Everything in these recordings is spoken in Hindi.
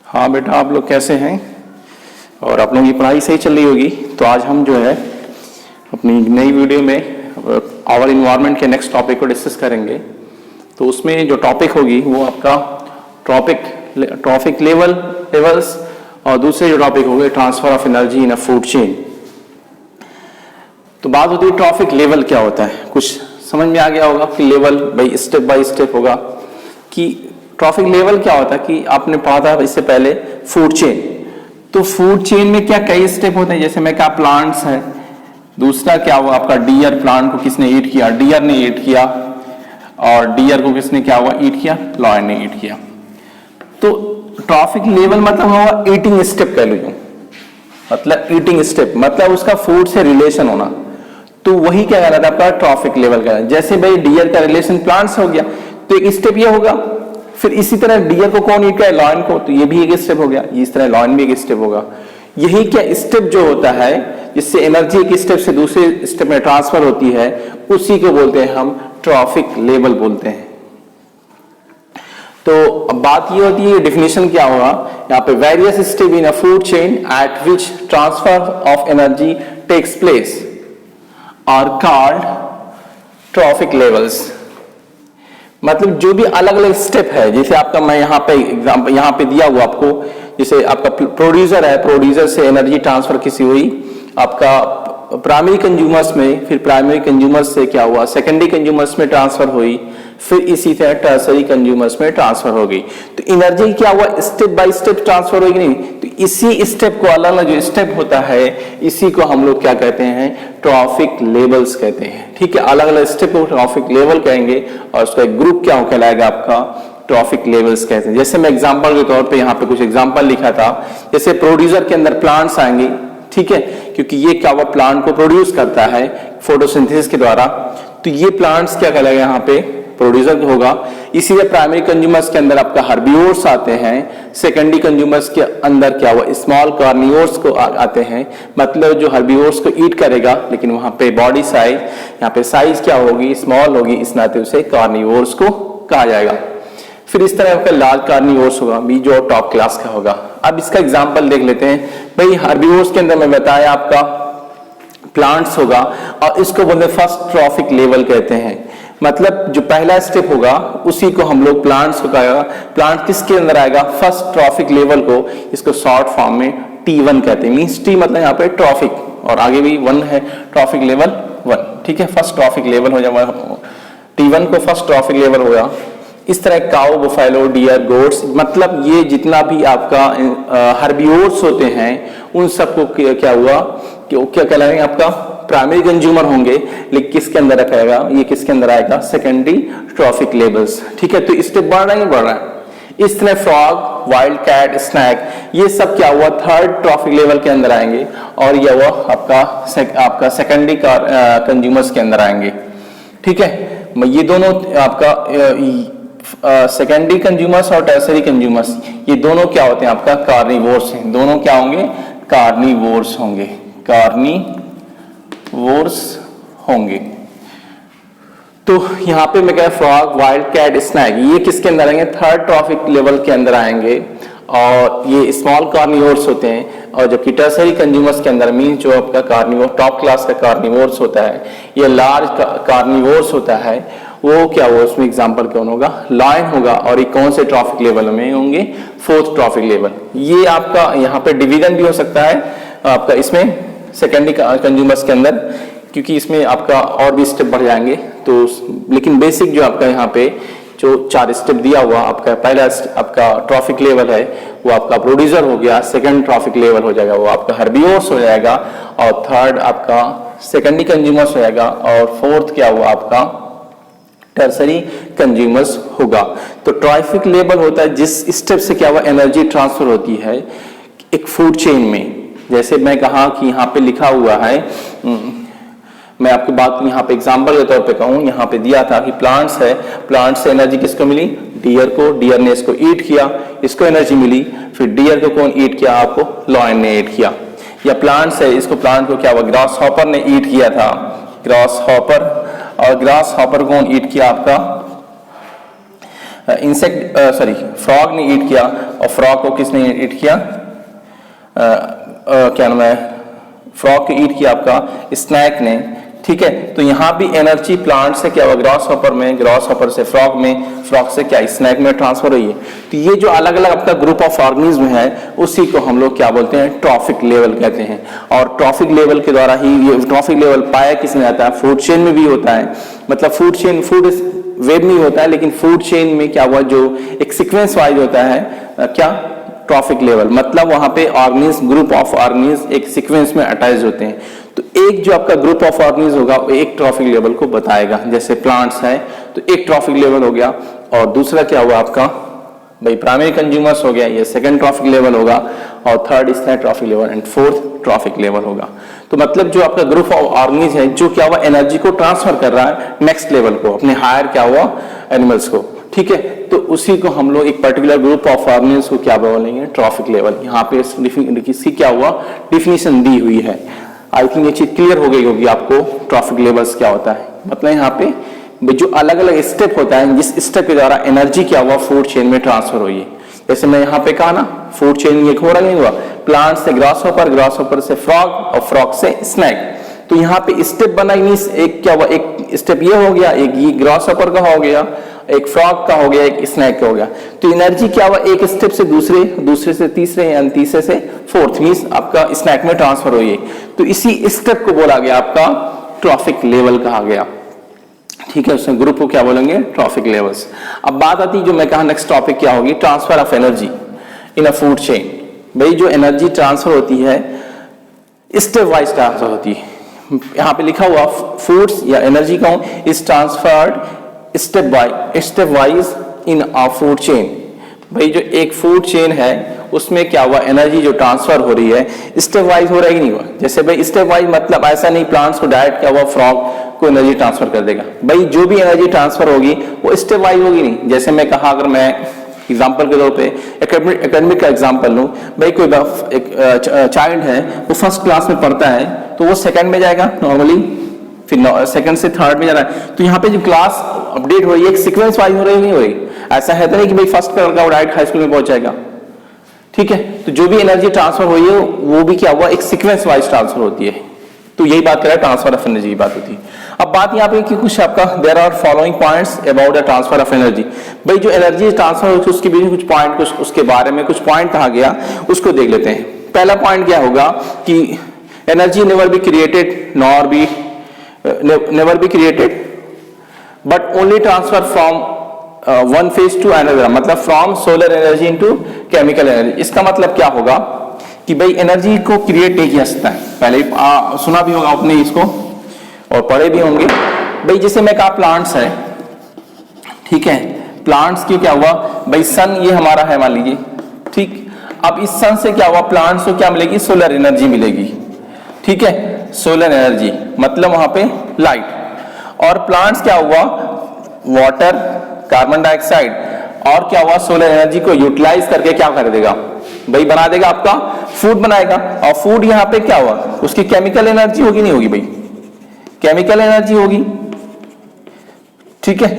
हाँ बेटा, आप लोग कैसे हैं और आप लोगों की पढ़ाई सही चल रही होगी। तो आज हम जो है अपनी नई वीडियो में आवर इन्वायरमेंट के नेक्स्ट टॉपिक को डिस्कस करेंगे। तो उसमें जो टॉपिक होगी वो आपका ट्रॉफिक लेवल्स और दूसरे जो टॉपिक होंगे transfer of energy in a food chain. तो बात होती है ट्रॉफिक लेवल क्या होता है। कुछ समझ में आ गया होगा कि लेवल बाई स्टेप होगा कि ट्रॉफिक लेवल क्या होता है कि आपने पढ़ा था इससे पहले फूड चेन। तो फूड चेन में क्या कई स्टेप होते हैं, जैसे मैं क्या प्लांट्स है, दूसरा क्या हुआ आपका डियर, प्लांट को किसने ईट किया, डियर ने ईट किया, और डियर को किसने क्या हुआ ईट किया, लॉयन ने ईट किया। तो ट्रॉफिक लेवल मतलब हुआ ईटिंग स्टेप कह लीजिए, मतलब ईटिंग स्टेप मतलब उसका फूड से रिलेशन होना। तो वही क्या कहलाता है आपका ट्रॉफिक लेवल का। जैसे भाई डियर का रिलेशन प्लांट से हो गया तो एक स्टेप ये होगा, फिर इसी तरह डियर को कौन ईट करे, लॉयन को, तो ये भी एक स्टेप हो गया, इस तरह लॉयन भी एक स्टेप होगा। यही क्या स्टेप जो होता है जिससे एनर्जी एक स्टेप से दूसरे स्टेप में ट्रांसफर होती है, उसी को बोलते हैं हम ट्रॉफिक लेवल बोलते हैं। तो अब बात ये होती है डेफिनेशन क्या होगा यहाँ पे, various step in a food chain at which transfer of energy takes place are called trophic levels. मतलब जो भी अलग अलग स्टेप है, जैसे आपका मैं यहाँ पे एग्जाम्पल यहाँ पे दिया हुआ आपको, जैसे आपका प्रोड्यूसर है, प्रोड्यूसर से एनर्जी ट्रांसफर किसी हुई आपका प्राइमरी कंज्यूमर्स में, फिर प्राइमरी कंज्यूमर्स से क्या हुआ सेकेंडरी कंज्यूमर्स में ट्रांसफर हुई, फिर इसी तरह टर्सरी कंज्यूमर्स में ट्रांसफर हो गई। तो एनर्जी क्या हुआ स्टेप बाय स्टेप ट्रांसफर होगी नहीं, तो इसी स्टेप को अलग अलग जो स्टेप होता है इसी को हम लोग क्या कहते हैं, ट्रॉफिक लेवल्स कहते हैं। ठीक है, अलग अलग स्टेप को ट्रॉफिक लेवल कहेंगे और उसका एक ग्रुप क्या कहलाएगा आपका ट्रॉफिक लेवल्स कहते हैं। जैसे मैं एग्जांपल के तौर पे यहाँ पे कुछ एग्जांपल लिखा था, जैसे प्रोड्यूसर के अंदर प्लांट्स आएंगे, ठीक है, क्योंकि ये क्या हुआ प्लांट को प्रोड्यूस करता है फोटोसिंथेसिस के द्वारा, तो ये प्लांट्स क्या कहलाएगा यहाँ पे प्रोड्यूसर होगा। इसीलिए प्राइमरी कंज्यूमर्स के अंदर आपका हर्बिवोर्स आते हैं, सेकेंडरी कंज्यूमर्स के अंदर क्या हुआ स्मॉल कार्निवोर्स को आते हैं, मतलब जो हर्बिवोर्स को ईट करेगा, लेकिन वहां पे बॉडी साइज यहाँ पे साइज क्या होगी स्मॉल होगी, इस नाते उसे कार्निवोर्स को कहा जाएगा। फिर इस तरह आपका लार्ज कार्निवोर्स होगा भी जो टॉप क्लास का होगा। अब इसका एग्जाम्पल देख लेते हैं भाई, हर्बिवोर्स के अंदर मैं बताया आपका प्लांट्स होगा और इसको बोलते हैं फर्स्ट ट्रॉफिक लेवल कहते हैं। मतलब जो पहला स्टेप होगा उसी को हम लोग प्लांट्स को कहेगा। प्लांट किसके अंदर आएगा फर्स्ट ट्रॉफिक लेवल को, इसको शॉर्ट फॉर्म में T1 कहते हैं। मींस T मतलब यहाँ पे ट्रॉफिक और आगे भी 1 है, ट्रॉफिक लेवल 1। ठीक है, फर्स्ट ट्रॉफिक लेवल हो जाएगा T1 को फर्स्ट ट्रॉफिक लेवल होगा। इस तरह काउ, बुफेलो, डियर, गोट्स, मतलब ये जितना भी आपका हर्बिवोर्स होते हैं उन सबको क्या हुआ कि क्या कहलाएंगे आपका प्राइमरी कंज्यूमर होंगे, लेकिन किसके अंदर रखेगा ये किसके अंदर आएगा सेकेंडरी ट्रॉफिक लेवल्स। ठीक है, तो स्टेप बढ़ रहा है बढ़ रहा है। इस तरह फ्रॉग, वाइल्ड कैट, स्नैक ये सब क्या हुआ थर्ड ट्रॉफिक लेवल के अंदर आएंगे और ये हुआ आपका सेकेंडरी कंज्यूमर्स के अंदर आएंगे। ठीक है, ये दोनों आपका सेकेंडरी कंज्यूमर्स और टर्सरी कंज्यूमर्स ये दोनों क्या होते हैं आपका कार्निवोर्स हैं। दोनों क्या होंगे कार्निवोर्स होंगे, कार्निवोर्स होंगे। तो यहाँ पे मैं कह फ्रॉग, वाइल्ड कैट, स्नैक ये किसके अंदर आएंगे थर्ड ट्रॉफिक लेवल के अंदर आएंगे और ये स्मॉल कार्निवोर्स होते हैं। और जबकि टर्सरी कंज्यूमर्स के अंदर मीन जो आपका कार्निवोर टॉप क्लास का कार्निवोर्स होता है, ये लार्ज कार्निवोर्स होता है, वो क्या हुआ उसमें एग्जांपल कौन होगा लॉयन होगा। और ये कौन से ट्रॉफिक लेवल में होंगे फोर्थ ट्रॉफिक लेवल। ये आपका यहाँ पे डिवीजन भी हो सकता है आपका इसमें सेकेंडरी कंज्यूमर्स के अंदर, क्योंकि इसमें आपका और भी स्टेप बढ़ जाएंगे। तो लेकिन बेसिक जो आपका यहाँ पे जो 4 स्टेप दिया हुआ आपका पहला आपका ट्रॉफिक लेवल है वो आपका प्रोड्यूसर हो गया, सेकंड ट्रॉफिक लेवल हो जाएगा वो आपका हर्बिवोर्स हो जाएगा, और थर्ड आपका सेकेंडरी कंज्यूमर्स हो जाएगा, और फोर्थ क्या हुआ आपका टर्सरी कंज्यूमर्स होगा। तो ट्रॉफिक लेवल होता है जिस स्टेप से क्या हुआ एनर्जी ट्रांसफर होती है एक फूड चेन में। जैसे मैं कहा कि यहाँ पे लिखा हुआ है, मैं आपकी बात यहाँ पे एग्जांपल के तौर पे कहूँ, यहाँ पे दिया था कि प्लांट्स है, प्लांट से एनर्जी किसको मिली डियर को, डियर ने इसको ईट किया, इसको एनर्जी मिली, फिर डियर को कौन ईट किया आपको लॉयन ने ईट किया। या प्लांट्स है, इसको प्लांट को क्या हुआ ग्रास हॉपर ने ईट किया था, ग्रास हॉपर, और ग्रास हॉपर कौन ईट किया आपका इंसेक्ट फ्रॉग ने ईट किया, और फ्रॉग को किसने ईट किया, क्या नाम है, फ्रॉग को ईट किया आपका स्नैक ने। ठीक है, तो यहाँ भी एनर्जी प्लांट से क्या हुआ, ग्रॉस हॉपर में, ग्रॉस हॉपर से फ्रॉग में, फ्रॉग से क्या स्नैक में ट्रांसफर हुई है। तो ये जो अलग अलग आपका ग्रुप ऑफ ऑर्गेनिज्म है उसी को हम लोग क्या बोलते हैं, ट्रॉफिक लेवल कहते हैं। और ट्रॉफिक लेवल के द्वारा ही ये ट्रॉफिक लेवल पाया किसमें जाता है, फूड चेन में भी होता है। मतलब फूड चेन, फूड वेब नहीं होता है, लेकिन फूड चेन में क्या हुआ, जो एक सीक्वेंस वाइज होता है, क्या, ट्रॉफिक लेवल, मतलब वहां पे ऑर्गेनिज्म, ग्रुप ऑफ ऑर्गेनिज्म एक सीक्वेंस में अटैच होते हैं। तो एक जो आपका ग्रुप ऑफ ऑर्गेनिज्म होगा वो एक ट्रॉफिक लेवल को बताएगा। जैसे प्लांट्स है तो एक ट्रॉफिक लेवल हो गया, और दूसरा क्या हुआ आपका भाई प्राइमरी कंज्यूमर्स हो गया, ये सेकंड ट्रॉफिक लेवल होगा, और थर्ड इसका trophic level and fourth trophic level होगा। तो मतलब जो आपका ग्रुप ऑफ ऑर्गेनिज्म है जो क्या हुआ, एनर्जी को ट्रांसफर कर रहा है नेक्स्ट लेवल को, अपने हायर क्या हुआ एनिमल्स को। ठीक है, तो उसी को हम लोग एक पर्टिकुलर ग्रुप ऑफ ऑर्गेनिज्म को क्या बोलेंगे, ट्रॉफिक लेवल। यहाँ पे इसकी क्या हुआ, डिफिनीशन दी हुई है। आई थिंक ये चीज क्लियर हो गई होगी आपको, ट्रॉफिक लेवल्स क्या होता है। मतलब यहाँ पे जो अलग अलग स्टेप होता है, जिस स्टेप के द्वारा एनर्जी क्या हुआ फूड चेन में ट्रांसफर हुई है। जैसे मैं यहाँ पे कहा ना, फूड चेन ये हो रहा नहीं हुआ, प्लांट से ग्रास हॉपर, ग्रास हॉपर से फ्रॉग, और फ्रॉग से स्नैक। तो यहाँ पे स्टेप बना ही नहीं, एक क्या हुआ, एक स्टेप ये हो गया, एक ये ग्रास हॉपर का हो गया, एक फ्रॉग का हो गया, एक स्नैक का हो गया। तो एनर्जी क्या हुआ, एक स्टेप से दूसरे, दूसरे से तीसरे, यानी तीसरे से फोर्थ, मींस आपका स्नैक में ट्रांसफर हुई है। तो इसी स्टेप को बोला गया आपका ट्रॉफिक लेवल कहा गया। ठीक है, उसमें ग्रुप को क्या बोलेंगे, ट्रॉफिक लेवल्स। अब बात आती है जो मैं कहा नेक्स्ट टॉपिक क्या होगी, transfer of energy in a food chain. भाई जो एनर्जी ट्रांसफर होती है स्टेप वाइज ट्रांसफर होती है। यहाँ पे लिखा हुआ फूड्स या एनर्जी का is transferred step wise in a food chain. भाई जो एक फूड चेन है उसमें क्या हुआ, एनर्जी जो ट्रांसफर हो रही है स्टेप वाइज हो रहा है कि नहीं हुआ। जैसे भाई स्टेप वाइज मतलब ऐसा नहीं प्लांट्स को डायरेक्ट क्या हुआ फ्रॉग को एनर्जी ट्रांसफर कर देगा। भाई जो भी एनर्जी ट्रांसफर होगी वो स्टेप वाइज होगी नहीं। जैसे मैं कहा, अगर मैं एग्जाम्पल के तौर पे एकेडमिक का एग्जाम्पल लूं, भाई कोई एक चाइल्ड है वो फर्स्ट क्लास में पढ़ता है तो वो सेकंड में जाएगा नॉर्मली, फिर सेकंड से थर्ड में जा रहा है। तो यहाँ पे जो क्लास अपडेट हो रही है एक सीक्वेंस वाइज हो रही है, नहीं हो रही। ऐसा है तो नहीं कि भाई फर्स्ट का लड़का वो डायरेक्ट हाई स्कूल में पहुंच जाएगा। ठीक है, तो जो भी एनर्जी ट्रांसफर हुई है वो भी क्या हुआ, एक सीक्वेंस वाइज ट्रांसफर होती है। तो यही बात कर रहा है, ट्रांसफर ऑफ एनर्जी की बात होती है। अब बात यहाँ पे कि कुछ आपका there are following points about the transfer of energy. भाई जो एनर्जी ट्रांसफर होती है उसके बीच में कुछ पॉइंट, कुछ उसके बारे में कुछ पॉइंट कहा गया, उसको देख लेते हैं। पहला पॉइंट क्या होगा कि energy never be created nor be never be created but only transfer from one phase to another, मतलब from solar energy into chemical energy। इसका मतलब क्या होगा कि भाई एनर्जी को क्रिएट नहीं किया सकता है, पहले ही सुना भी होगा आपने इसको और पढ़े भी होंगे। भाई जैसे मैं कहा प्लांट्स है, ठीक है, प्लांट्स की क्या हुआ भाई, सन ये हमारा है मान लीजिए, ठीक। अब इस सन से क्या हुआ, प्लांट्स को क्या मिलेगी, सोलर एनर्जी मिलेगी। ठीक है, सोलर एनर्जी मतलब वहां पे लाइट। और प्लांट्स क्या हुआ, वाटर, कार्बन डाइऑक्साइड और क्या हुआ, सोलर एनर्जी को यूटिलाइज करके क्या कर देगा भाई, बना देगा आपका फूड बनाएगा। और फूड यहाँ पे क्या हुआ, उसकी केमिकल एनर्जी होगी नहीं होगी भाई, केमिकल एनर्जी होगी। ठीक है,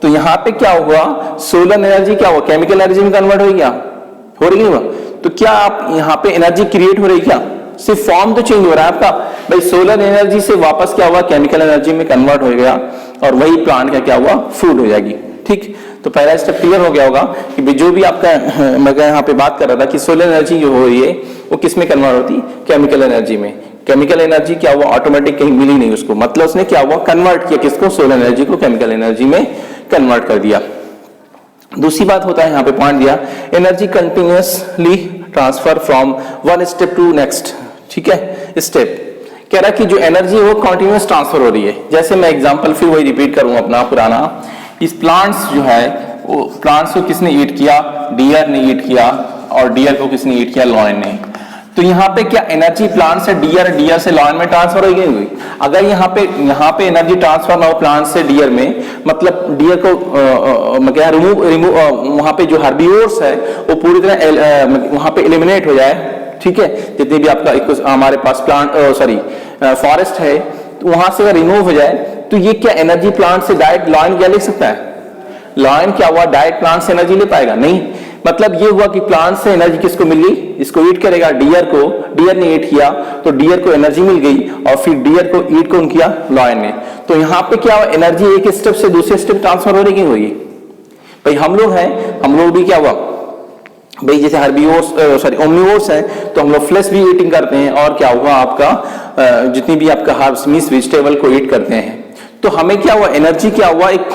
तो यहाँ पे क्या हुआ, सोलर एनर्जी क्या हुआ, केमिकल एनर्जी में कन्वर्ट हो गया, हो रही नहीं हुआ। तो क्या आप यहाँ पे एनर्जी क्रिएट हो रही, क्या सिर्फ फॉर्म तो चेंज हो रहा है आपका। भाई सोलर एनर्जी से वापस क्या हुआ, केमिकल एनर्जी में कन्वर्ट हो गया और वही प्लांट का क्या हुआ, फूड हो जाएगी। ठीक, तो पहला स्टेप क्लियर हो गया होगा कि जो भी आपका मैं यहाँ पे बात कर रहा था कि सोलर एनर्जी जो हो रही है वो किस में कन्वर्ट होती है, केमिकल एनर्जी में। केमिकल एनर्जी क्या हुआ, ऑटोमेटिक कहीं मिली नहीं उसको, मतलब उसने क्या हुआ, कन्वर्ट किया किसको, सोलर एनर्जी को केमिकल एनर्जी में कन्वर्ट कर दिया। दूसरी बात होता है यहाँ पे पॉइंट दिया, energy continuously transfer from one step to next. ठीक है, स्टेप कह रहा कि जो एनर्जी है वो कंटिन्यूअस ट्रांसफर हो रही है। जैसे मैं एग्जांपल फिर वही रिपीट करूंगा अपना पुराना, इस प्लांट्स जो है वो प्लांट्स को किसने ईट किया, डियर ने ईट किया, और डियर को किसने ईट किया, लॉयन ने। तो यहाँ पे क्या एनर्जी प्लांट से डियर, डियर से लॉयन में ट्रांसफर हो गई। अगर यहाँ पे एनर्जी ट्रांसफर ना हो प्लांट से डियर में, मतलब डियर को क्या रिमूव वहां पे जो हर्बिवोर्स है वो पूरी तरह वहां पे एलिमिनेट हो जाए। ठीक है, जितने भी आपका हमारे पास फॉरेस्ट है तो वहां से अगर रिमूव हो जाए तो ये क्या एनर्जी प्लांट से डायरेक्ट लॉयन क्या ले सकता है, लॉयन क्या हुआ डायरेक्ट प्लांट से एनर्जी ले पाएगा नहीं। मतलब ये हुआ कि प्लांट से एनर्जी किसको मिल गई, इसको ईट करेगा डियर को, डियर ने ईट किया तो डियर को एनर्जी मिल गई और फिर डियर को ईट कौन किया, लॉयन ने। तो यहाँ पे क्या हुआ, एनर्जी एक स्टेप से दूसरे स्टेप ट्रांसफर हो रही कि हुई। भाई हम लोग हैं, हम लोग भी क्या हुआ भाई, जैसे हर्बीवोर्स ओमनिवोर्स हैं तो हम लोग फ्लेश भी ईटिंग करते हैं, और क्या हुआ आपका जितनी भी आपका हर्ब्स मीन्स वेजिटेबल को ईट करते हैं। तो हमें क्या हुआ, एनर्जी क्या हुआ, एक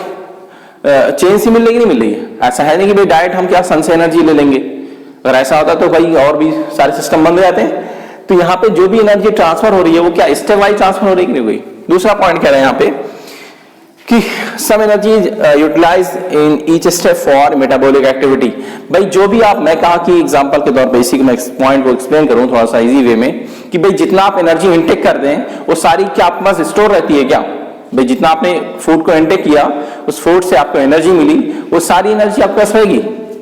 चेन से मिल रही नहीं मिल रही है। ऐसा है नहीं कि भाई डायरेक्ट हम क्या सन से एनर्जी ले लेंगे, अगर ऐसा होता तो भाई और भी सारे सिस्टम बंद हो जाते हैं। तो यहाँ पे जो भी एनर्जी ट्रांसफर हो रही है वो क्या स्टेप वाइज ट्रांसफर हो रही है कि नहीं हुई। दूसरा पॉइंट कह रहे हैं यहाँ पे कि some energy utilize in each step for metabolic activity. भाई जो भी आप, मैं कहा कि एग्जांपल के तौर पर इसी मैं पॉइंट को एक्सप्लेन करूं थोड़ा सा इजी वे में, कि भाई जितना आप एनर्जी इंटेक करते हैं वो सारी क्या आपके पास स्टोर रहती है क्या। भाई जितना आपने फूड को इंटेक किया, उस फूड से आपको एनर्जी मिली, वो सारी एनर्जी आपके पास रहेगी,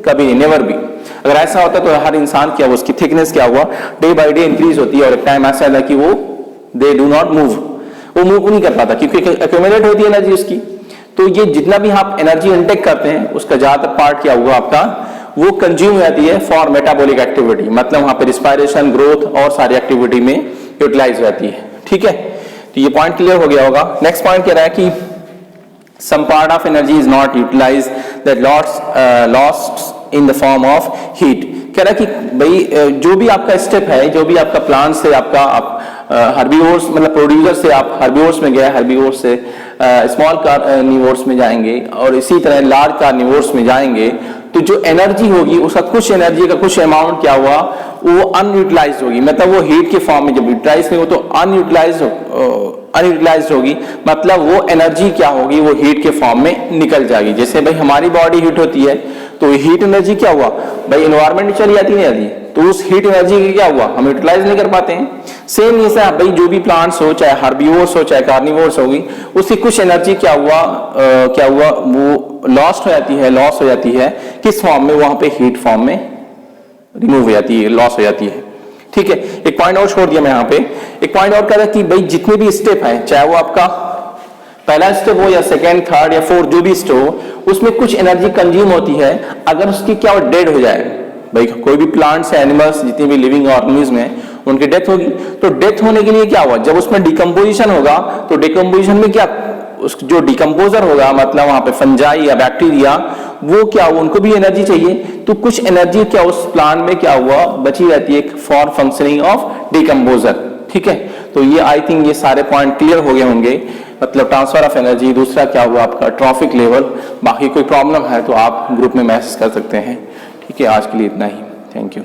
कभी नहीं, नेवर भी। अगर ऐसा होता तो हर इंसान क्या, उसकी थिकनेस क्या हुआ, डे बाय डे इंक्रीज होती है, और एक टाइम ऐसा है कि वो दे डू नॉट मूव, वो मूव नहीं कर पाता क्योंकि एक्यूमुलेट होती है एनर्जी उसकी। तो ये जितना भी आप एनर्जी इंटेक करते हैं उसका ज्यादातर पार्ट क्या हुआ आपका, वो कंज्यूम हो जाती है फॉर मेटाबॉलिक एक्टिविटी, मतलब वहां पे रिस्पायरेशन, ग्रोथ और सारी एक्टिविटी में यूटिलाइज हो जाती है। ठीक है, तो ये पॉइंट क्लियर हो गया होगा। नेक्स्ट पॉइंट कह रहा है कि some part of energy is not utilized that lost in the form of heat। कह रहा है कि भाई जो भी आपका स्टेप है, जो भी आपका प्लांट से आपका हर्बीवोर्स मतलब प्रोड्यूसर से आप हर्बीवोर्स में गए, हर्बीवोर्स से स्मॉल कार्निवोर्स में जाएंगे और इसी तरह लार्ज कार्निवोर्स में जाएंगे, तो जो एनर्जी होगी उसका कुछ एनर्जी का कुछ अमाउंट क्या हुआ, वो अनयूटिलाइज होगी, मतलब वो हीट के फॉर्म में जब यूटिलाइज नहीं हो तो अनयूटिलाइज होगी, मतलब वो एनर्जी क्या होगी, वो हीट के फॉर्म में निकल जाएगी। जैसे भाई हमारी बॉडी हीट होती है तो हीट एनर्जी क्या हुआ भाई, एनवायरमेंट में चली जाती है एनर्जी, तो उस हीट एनर्जी की क्या हुआ, हम यूटिलाइज नहीं कर पाते हैं। सेम ये सा भाई जो भी प्लांट्स हो, चाहे हर्बीवोर्स हो चाहे कार्निवोर्स होगी, उसकी कुछ एनर्जी क्या हुआ वो लॉस्ट हो जाती है, लॉस हो जाती है किस फॉर्म में, वहां पे हीट फॉर्म में रिमूव हो जाती है, लॉस हो जाती है। ठीक है, एक पॉइंट और छोड़ दिया मैं यहाँ पे, एक पॉइंट और कह रहा है कि भाई जितने भी स्टेप है, चाहे वो आपका पहला स्टेप हो या सेकेंड, थर्ड या फोर्थ, जो भी स्टेप हो, उसमें कुछ एनर्जी कंज्यूम होती है, अगर उसकी क्या डेड हो जाए, भाई कोई भी प्लांट्स एनिमल्स जितने भी लिविंग ऑर्गेनिज्म है उनकी डेथ होगी, तो डेथ होने के लिए क्या हुआ, जब उसमें डिकम्पोजिशन होगा तो डिकम्पोजिशन में क्या, उस जो डिकम्पोजर होगा मतलब वहां पे फंजाई या बैक्टीरिया, वो क्या हुआ, उनको भी एनर्जी चाहिए, तो कुछ एनर्जी क्या उस प्लांट में क्या हुआ बची रहती है फॉर फंक्शनिंग ऑफ डिकम्पोजर। ठीक है, तो ये आई थिंक ये सारे पॉइंट क्लियर हो गए होंगे, मतलब ट्रांसफर ऑफ एनर्जी। दूसरा क्या हुआ आपका ट्रॉफिक लेवल। बाकी कोई प्रॉब्लम है तो आप ग्रुप में मैसेज कर सकते हैं। ठीक है, आज के लिए इतना ही, थैंक यू।